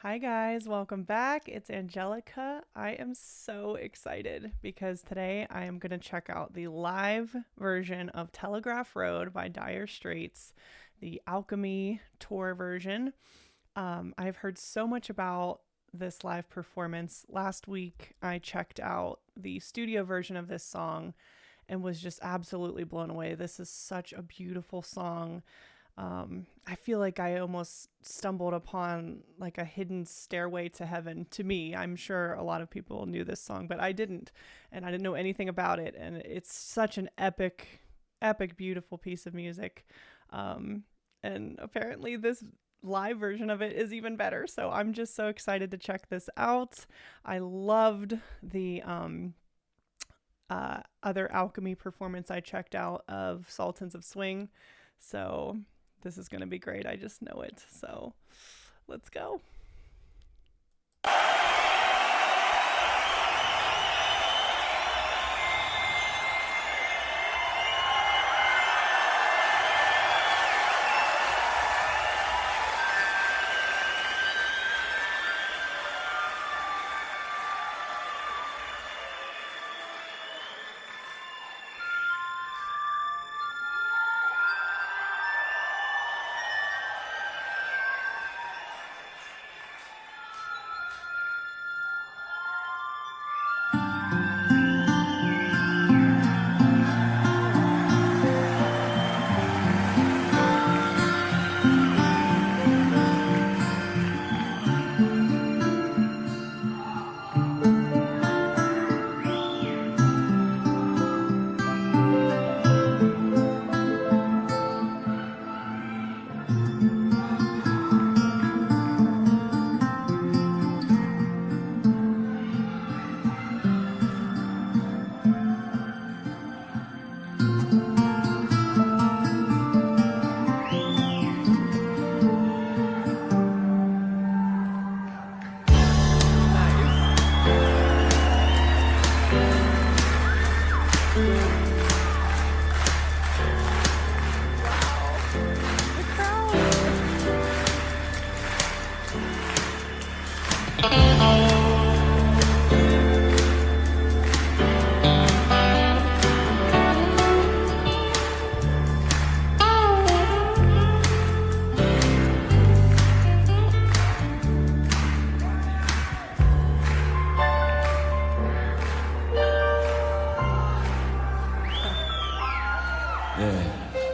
Hi, guys, welcome back. It's Angelica. I am so excited because today I am going to check out the live version of Telegraph Road by Dire Straits, the Alchemy tour version. I've heard so much about this live performance. Last week, I checked out the studio version of this song and was just absolutely blown away. This is such a beautiful song. I feel like I almost stumbled upon like a hidden stairway to heaven to me. I'm sure a lot of people knew this song, but I didn't, and I didn't know anything about it. And it's such an epic, beautiful piece of music. And apparently this live version of it is even better. So I'm just so excited to check this out. I loved the other Alchemy performance I checked out of Sultans of Swing. So this is going to be great. I just know it. So let's go.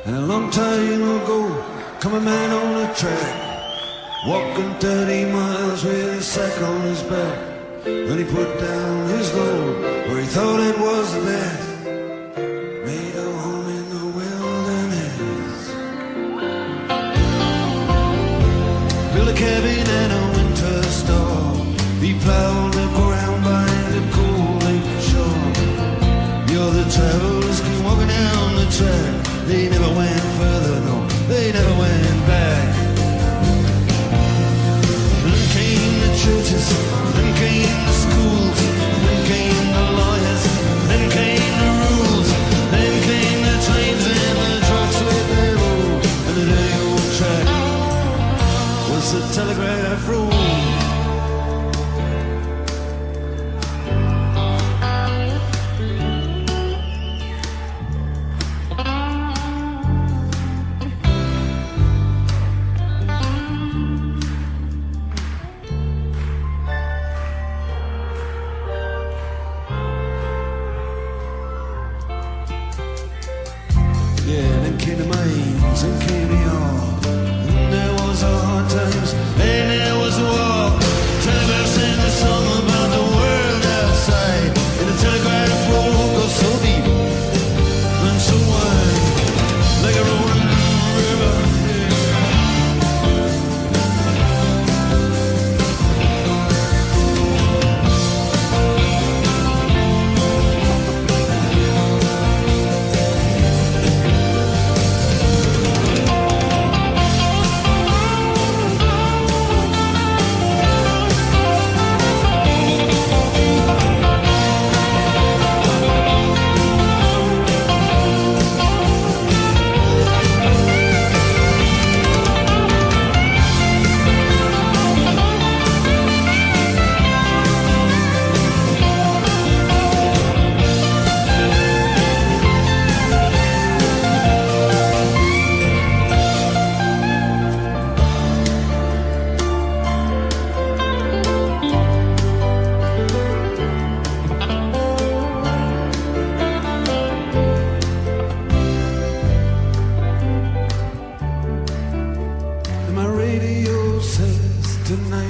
And a long time ago, come a man on a track, walking 30 miles with a sack on his back. Then he put down his load where he thought it was the best, made a home in the wilderness, built a cabin and a winter store. He plowed the ground by the cold lake shore. The other travelers came walking down the track. They never went further, no, they never went back. Then came the churches, then came the schools, then came the lawyers, then came the rules, then came the trains and the trucks with their road. And the dirty old track was the telegraph road.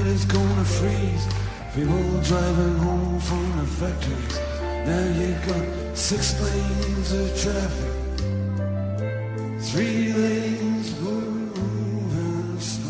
market is gonna freeze. People driving home from the factories. Now you got 6 lanes of traffic, 3 lanes moving slow.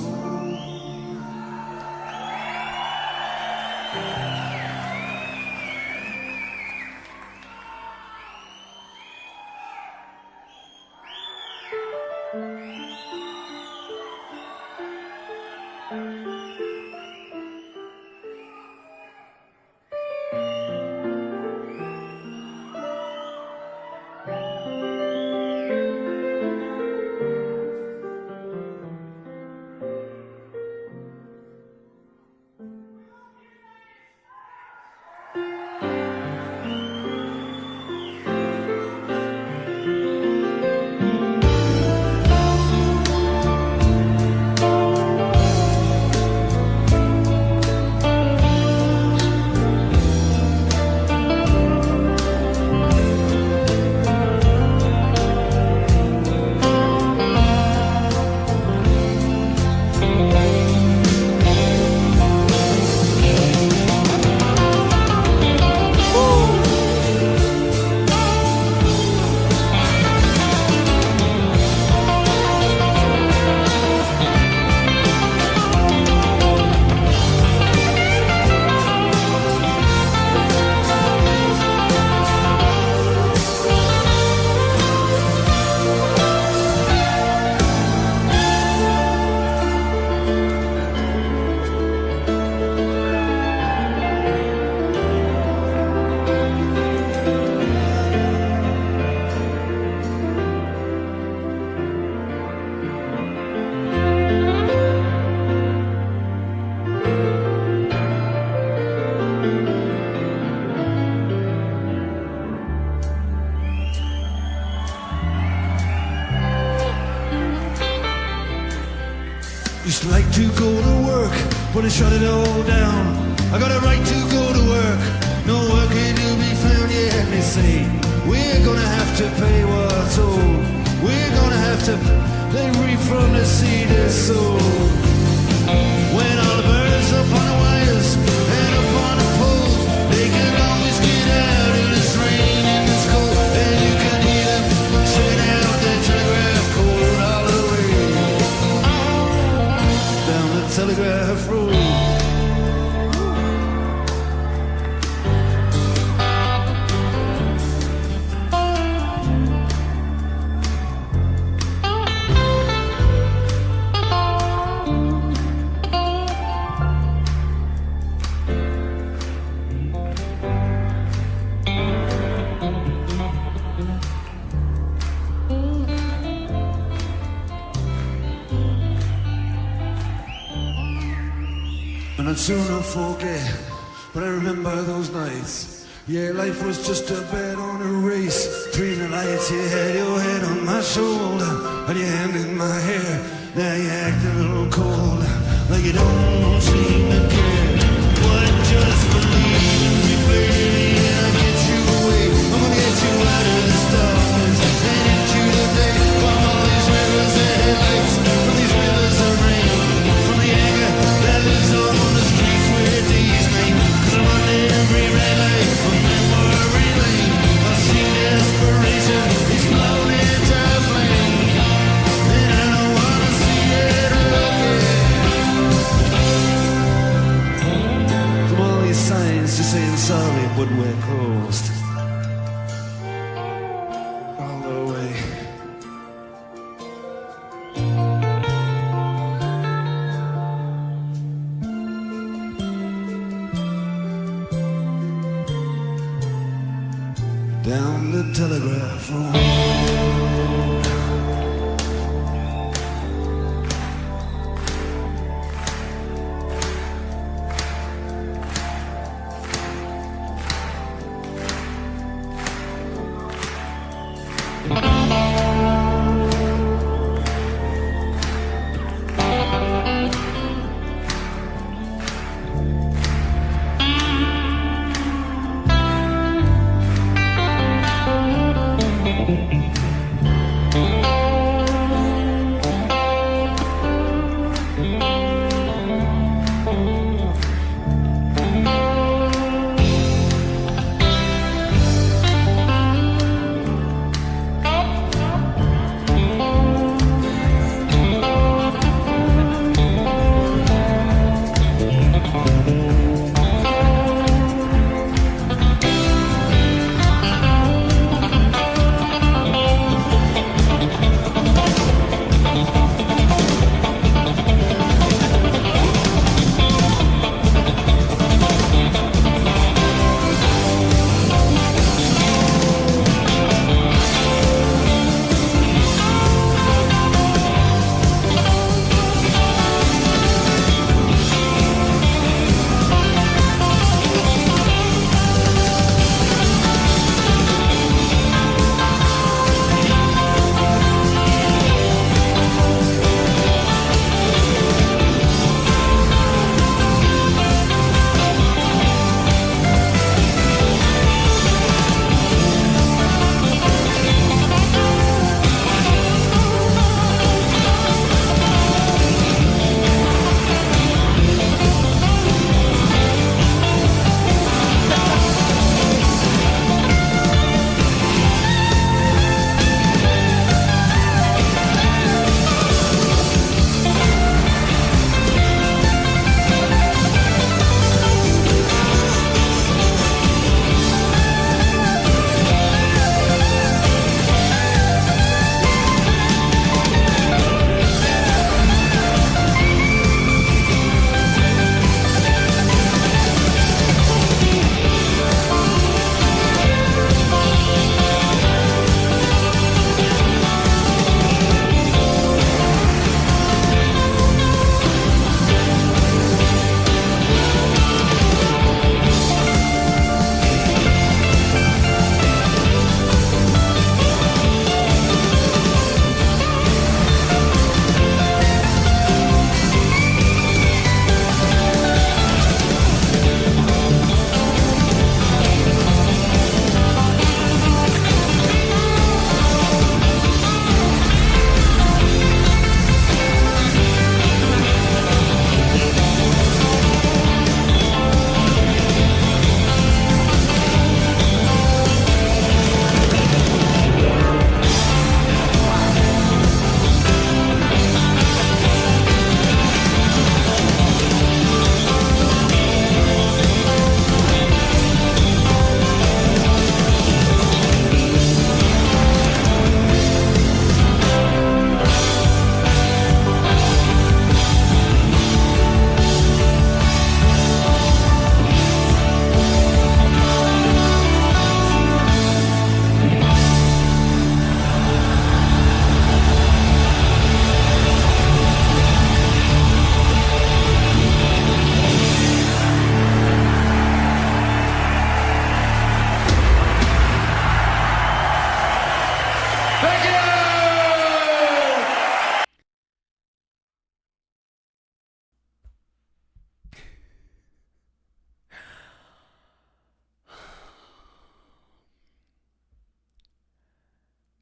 Used to like to go to work, but they shut it all down. I got a right to go to work, no work here to be found yet. They say, we're gonna have to pay what's owed. We're gonna have to they reap from the seed they sowed. When all the birds up on the wires and up on the poles, they can always get out in this rain and this cold. And you can hear them send out the telegraph code all the way down the Telegraph road. And I'd sooner forget, but I remember those nights. Yeah, life was just a bet on a race. Between the lights, you had your head on my shoulder and your hand in my hair. Now you act a little cold, like you don't seem to care. But just believe in me, baby, and I'll get you away. I'm gonna get you out of this darkness and into the day. From all these rivers and headlights, from these rivers of rain, from the anger that lives on the streets where days night. 'Cause I'm under every red light from memory lane. I see desperation explode into flame, and I don't wanna see it again. From all these signs just saying sorry, but we're closed all the way. Down the Telegraph road.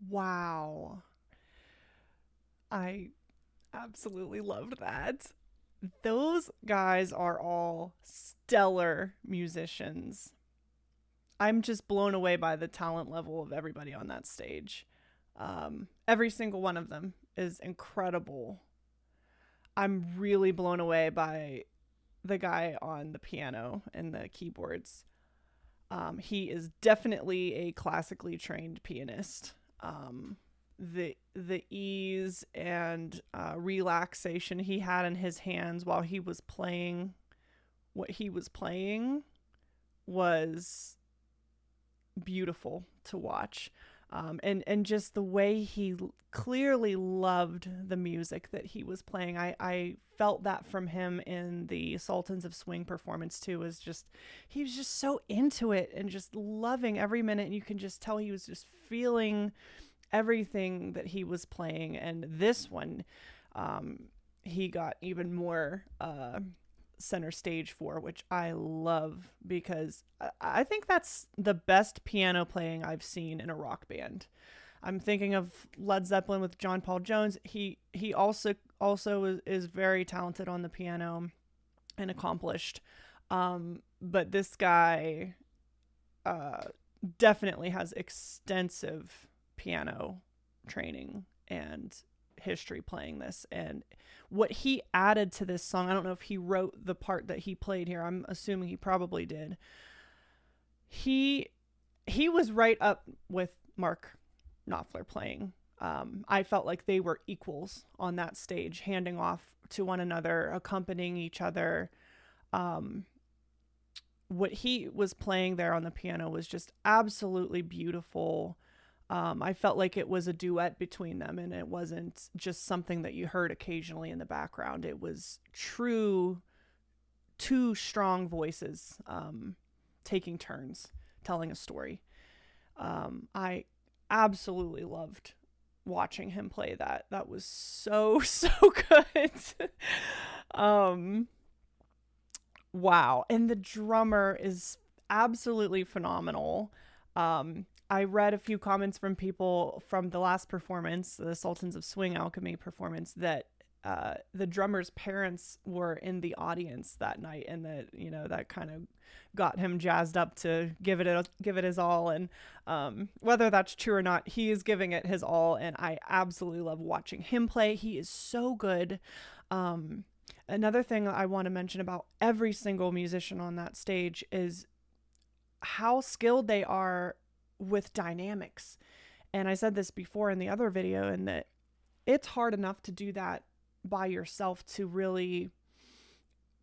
Wow. I absolutely loved that. Those guys are all stellar musicians. I'm just blown away by the talent level of everybody on that stage. Every single one of them is incredible. I'm really blown away by the guy on the piano and the keyboards. He is definitely a classically trained pianist. The ease and relaxation he had in his hands while he was playing what he was playing was beautiful to watch. And just the way he clearly loved the music that he was playing. I felt that from him in the Sultans of Swing performance too. Was just he was just so into it and just loving every minute. And you can just tell he was just feeling everything that he was playing. And this one, he got even more center stage for, which I love because I think that's the best piano playing I've seen in a rock band. I'm thinking of Led Zeppelin with John Paul Jones. He also is very talented on the piano and accomplished. But this guy uh, definitely has extensive piano training and history playing this. And what he added to this song, I don't know if he wrote the part that he played here. I'm assuming he probably did. He was right up with Mark Knopfler playing. I felt like they were equals on that stage, handing off to one another, accompanying each other. What he was playing there on the piano was just absolutely beautiful. I felt like it was a duet between them, and it wasn't just something that you heard occasionally in the background. It was true, two strong voices taking turns telling a story. I absolutely loved watching him play that. That was so, so good. Wow. And the drummer is absolutely phenomenal. I read a few comments from people from the last performance, the Sultans of Swing Alchemy performance, that the drummer's parents were in the audience that night, and that kind of got him jazzed up to give it his all. And whether that's true or not, he is giving it his all, and I absolutely love watching him play. He is so good. Another thing I want to mention about every single musician on that stage is how skilled they are with dynamics. And I said this before in the other video, in that it's hard enough to do that by yourself.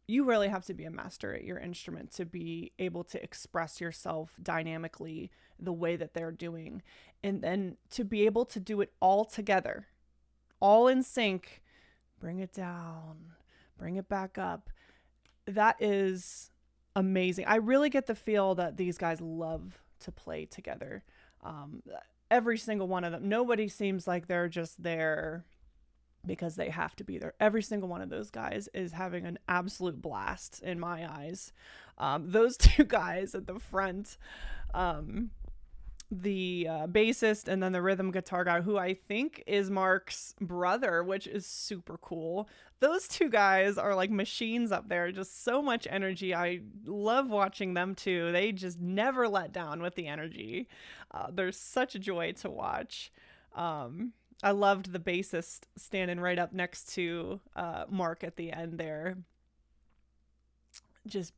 You really have to be a master at your instrument to be able to express yourself dynamically the way that they're doing. And then to be able to do it all together, all in sync, bring it down, bring it back up. That is amazing. I really get the feel that these guys love to play together. Every single one of them. Nobody seems like they're just there because they have to be there. Every single one of those guys is having an absolute blast in my eyes. Those two guys at the front, the bassist and then the rhythm guitar guy, who I think is Mark's brother, which is super cool. Those two guys are like machines up there, just so much energy. I love watching them too. They just never let down with the energy. They're such a joy to watch. I loved the bassist standing right up next to Mark at the end there. Just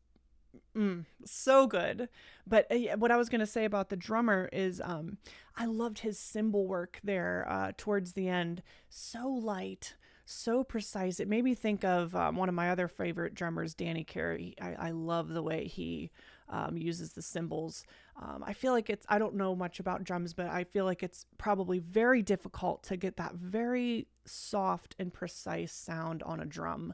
so good. But what I was going to say about the drummer is I loved his cymbal work there towards the end. So light, so precise. It made me think of one of my other favorite drummers, Danny Carey. I love the way he uses the cymbals. I feel like I don't know much about drums, but I feel like it's probably very difficult to get that very soft and precise sound on a drum.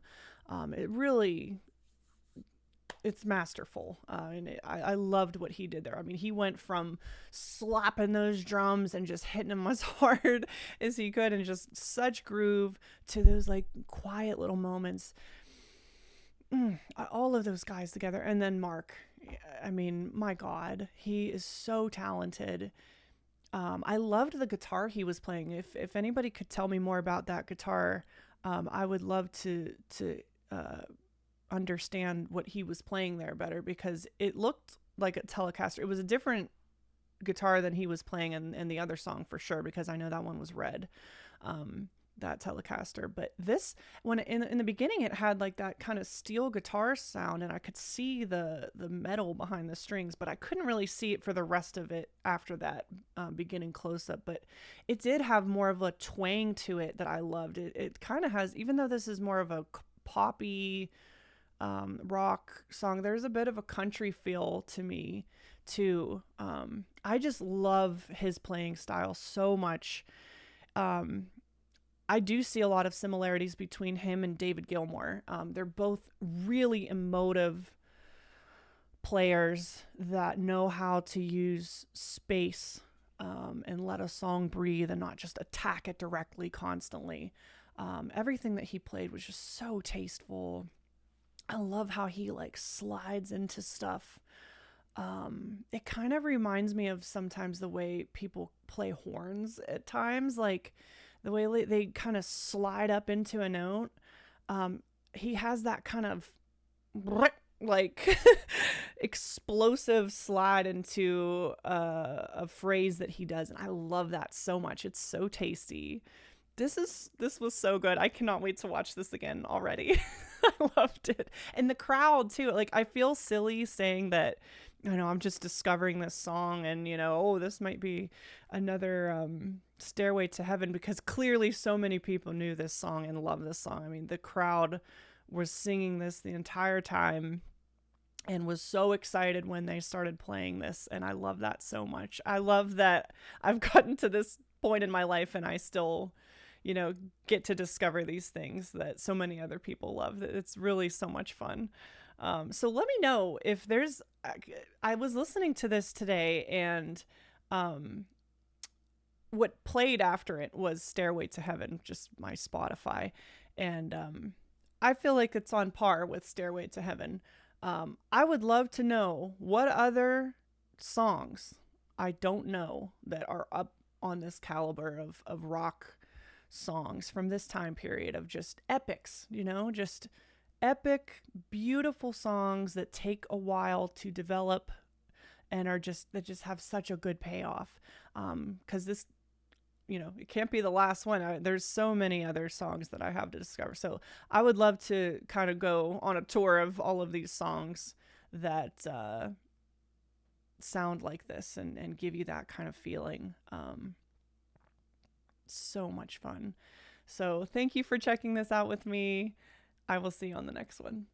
It's masterful. And I loved what he did there. I mean, he went from slapping those drums and just hitting them as hard as he could and just such groove to those like quiet little moments. All of those guys together. And then Mark, I mean, my God, he is so talented. I loved the guitar he was playing. If anybody could tell me more about that guitar, I would love to uh, understand what he was playing there better, because it looked like a Telecaster. It was a different guitar than he was playing in the other song for sure, because I know that one was red, that Telecaster. But this, when in the beginning, it had like that kind of steel guitar sound, and I could see the metal behind the strings, but I couldn't really see it for the rest of it after that beginning close up. But it did have more of a twang to it that I loved. It kind of has, even though this is more of a poppy rock song, there's a bit of a country feel to me too. I just love his playing style so much. Um, I do see a lot of similarities between him and David Gilmour. They're both really emotive players that know how to use space, and let a song breathe and not just attack it directly constantly. Everything that he played was just so tasteful. I love how he like slides into stuff. It kind of reminds me of sometimes the way people play horns at times, like the way they kind of slide up into a note. He has that kind of like explosive slide into a phrase that he does, and I love that so much. It's so tasty. This was so good. I cannot wait to watch this again already. I loved it. And the crowd too. Like, I feel silly saying that, I'm just discovering this song, and oh, this might be another Stairway to Heaven, because clearly so many people knew this song and love this song. I mean, the crowd was singing this the entire time and was so excited when they started playing this, and I love that so much. I love that I've gotten to this point in my life and I still get to discover these things that so many other people love. It's really so much fun. So let me know if there's, I was listening to this today, and what played after it was Stairway to Heaven, just my Spotify. And I feel like it's on par with Stairway to Heaven. I would love to know what other songs I don't know that are up on this caliber of rock songs from this time period, of just epics, just epic, beautiful songs that take a while to develop and that just have such a good payoff. Because this, it can't be the last one. There's so many other songs that I have to discover. So I would love to kind of go on a tour of all of these songs that sound like this, and give you that kind of feeling. So much fun. So thank you for checking this out with me. I will see you on the next one.